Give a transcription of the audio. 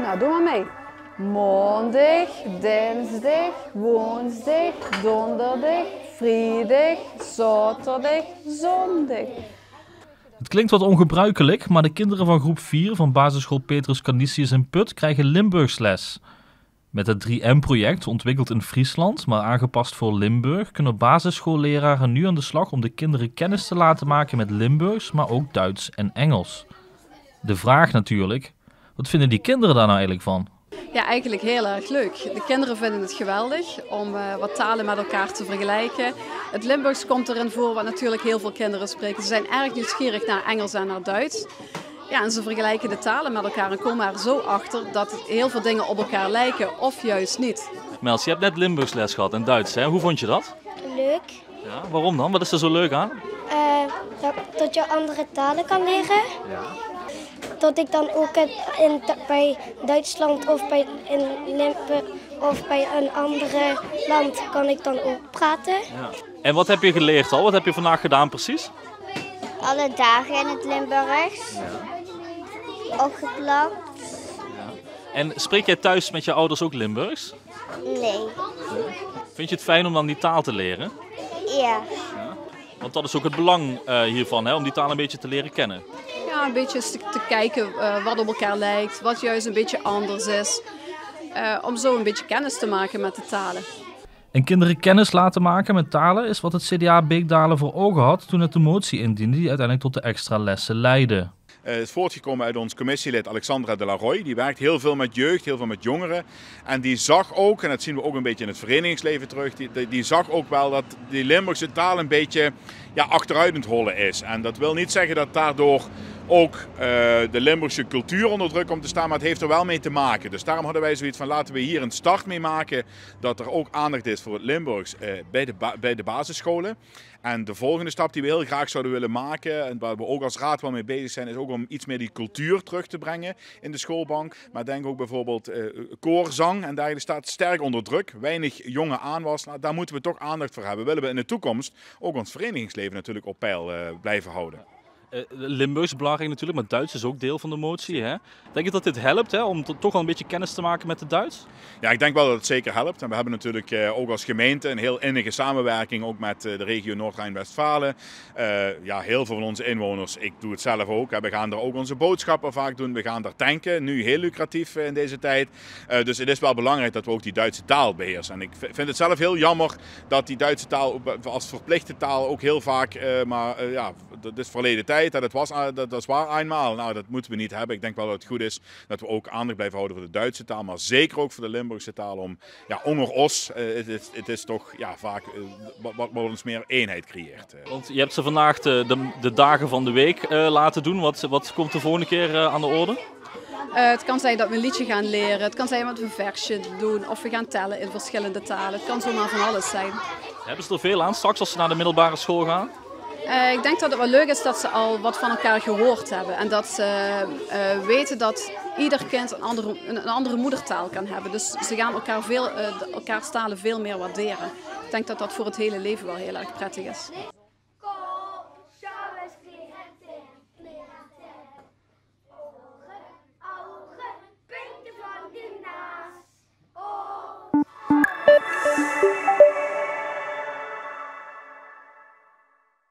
Nou, doe maar mee. Maandag, dinsdag, woensdag, donderdag, vrijdag, zaterdag, zondag. Het klinkt wat ongebruikelijk, maar de kinderen van groep 4 van basisschool Petrus Canisius in Putt krijgen Limburgsles. Met het 3M-project, ontwikkeld in Friesland, maar aangepast voor Limburg, kunnen basisschoolleraren nu aan de slag om de kinderen kennis te laten maken met Limburgs, maar ook Duits en Engels. De vraag natuurlijk, wat vinden die kinderen daar nou eigenlijk van? Ja, eigenlijk heel erg leuk. De kinderen vinden het geweldig om wat talen met elkaar te vergelijken. Het Limburgs komt erin voor wat natuurlijk heel veel kinderen spreken. Ze zijn erg nieuwsgierig naar Engels en naar Duits. Ja, en ze vergelijken de talen met elkaar en komen er zo achter dat heel veel dingen op elkaar lijken of juist niet. Mels, je hebt net Limburgsles gehad in Duits, hè? Hoe vond je dat? Leuk. Ja, waarom dan? Wat is er zo leuk aan? Dat je andere talen kan leren. Ja. Dat ik dan ook bij Duitsland of bij Limburg of bij een ander land kan ik dan ook praten. Ja. En wat heb je geleerd al? Wat heb je vandaag gedaan precies? Alle dagen in het Limburgs. Ja. Opgeplakt. Ja. En spreek jij thuis met je ouders ook Limburgs? Nee. Vind je het fijn om dan die taal te leren? Ja. Ja. Want dat is ook het belang hiervan, hè? Om die taal een beetje te leren kennen. Ja, een beetje te kijken wat op elkaar lijkt, wat juist een beetje anders is. Om zo een beetje kennis te maken met de talen. En kinderen kennis laten maken met talen is wat het CDA Beekdalen voor ogen had toen het de motie indiende die uiteindelijk tot de extra lessen leidde. Het is voortgekomen uit ons commissielid Alexandra de la Roy. Die werkt heel veel met jeugd, heel veel met jongeren. En die zag ook, en dat zien we ook een beetje in het verenigingsleven terug, die zag ook wel dat die Limburgse taal een beetje achteruit aan het hollen is. En dat wil niet zeggen dat daardoor ook de Limburgse cultuur onder druk komt te staan, maar het heeft er wel mee te maken. Dus daarom hadden wij zoiets van laten we hier een start mee maken dat er ook aandacht is voor het Limburgs bij de basisscholen. En de volgende stap die we heel graag zouden willen maken, en waar we ook als raad wel mee bezig zijn, is ook om iets meer die cultuur terug te brengen in de schoolbank. Maar denk ook bijvoorbeeld koorzang en dergelijke staat sterk onder druk. Weinig jonge aanwas. Nou, daar moeten we toch aandacht voor hebben. Willen we in de toekomst ook ons verenigingsleven natuurlijk op peil blijven houden. Limburgs is belangrijk natuurlijk, maar Duits is ook deel van de motie. Hè? Denk je dat dit helpt, hè? Om toch wel een beetje kennis te maken met het Duits? Ja, ik denk wel dat het zeker helpt. En we hebben natuurlijk ook als gemeente een heel innige samenwerking ook met de regio Noord-Rijn-Westfalen. Heel veel van onze inwoners, ik doe het zelf ook. We gaan er ook onze boodschappen vaak doen. We gaan daar tanken, nu heel lucratief in deze tijd. Dus het is wel belangrijk dat we ook die Duitse taal beheersen. En ik vind het zelf heel jammer dat die Duitse taal als verplichte taal ook heel vaak, dat is verleden tijd. Dat is waar eenmaal. Nou, dat moeten we niet hebben. Ik denk wel dat het goed is dat we ook aandacht blijven houden voor de Duitse taal, maar zeker ook voor de Limburgse taal. Om, onder ons, het is toch vaak wat ons meer eenheid creëert. Want je hebt ze vandaag de dagen van de week laten doen. Wat komt de volgende keer aan de orde? Het kan zijn dat we een liedje gaan leren. Het kan zijn dat we een versje doen of we gaan tellen in verschillende talen. Het kan zomaar van alles zijn. Hebben ze er veel aan straks als ze naar de middelbare school gaan? Ik denk dat het wel leuk is dat ze al wat van elkaar gehoord hebben. En dat ze weten dat ieder kind een andere moedertaal kan hebben. Dus ze gaan elkaars talen veel meer waarderen. Ik denk dat dat voor het hele leven wel heel erg prettig is.